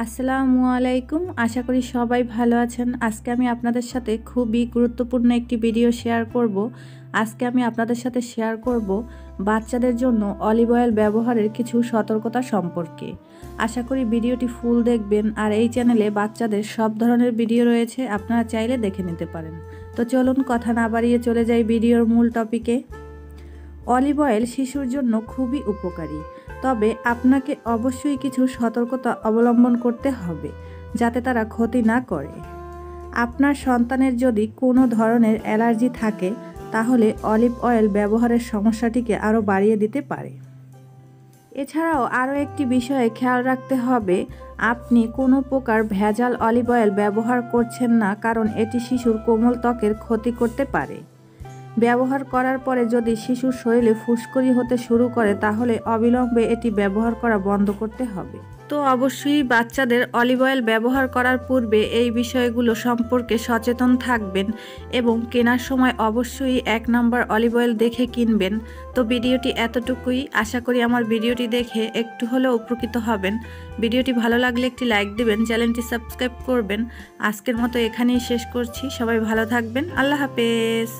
আসসালামু আলাইকুম। আশা করি সবাই ভালো আছেন। আজকে আমি আপনাদের সাথে খুবই গুরুত্বপূর্ণ একটি ভিডিও শেয়ার করব। আজকে আমি আপনাদের সাথে শেয়ার করব বাচ্চাদের জন্য অলিভ অয়েল ব্যবহারের কিছু সতর্কতা সম্পর্কে। আশা করি ভিডিওটি ফুল দেখবেন। আর এই চ্যানেলে বাচ্চাদের সব ধরনের ভিডিও রয়েছে, আপনারা চাইলে দেখে নিতে পারেন। তো চলুন কথা না বাড়িয়ে চলে যাই ভিডিওর মূল টপিকে। অলিভ অয়েল শিশুর জন্য খুবই উপকারী, তবে আপনাকে অবশ্যই কিছু সতর্কতা অবলম্বন করতে হবে যাতে তারা ক্ষতি না করে। আপনার সন্তানের যদি কোনো ধরনের অ্যালার্জি থাকে তাহলে অলিভ অয়েল ব্যবহারের সমস্যাটিকে আরও বাড়িয়ে দিতে পারে। এছাড়াও আরও একটি বিষয়ে খেয়াল রাখতে হবে, আপনি কোনো প্রকার ভেজাল অলিভ অয়েল ব্যবহার করছেন না, কারণ এটি শিশুর কোমল ত্বকের ক্ষতি করতে পারে। ব্যবহার করার পরে যদি শিশুর শরীরে ফুসকুড়ি হতে শুরু করে তাহলে অবিলম্বে এটি ব্যবহার করা বন্ধ করতে হবে। তো অবশ্যই বাচ্চাদের অলিভ অয়েল ব্যবহার করার পূর্বে এই বিষয়গুলো সম্পর্কে সচেতন থাকবেন এবং কেনার সময় অবশ্যই 1 নম্বর অলিভ অয়েল দেখে কিনবেন। তো ভিডিওটি এতটুকুই। আশা করি আমার ভিডিওটি দেখে একটু হলেও উপকৃত হবেন। ভিডিওটি ভালো লাগলে একটি লাইক দিবেন, চ্যানেলটি সাবস্ক্রাইব করবেন। আজকের মতো এখানেই শেষ করছি। সবাই ভালো থাকবেন। আল্লাহ হাফেজ।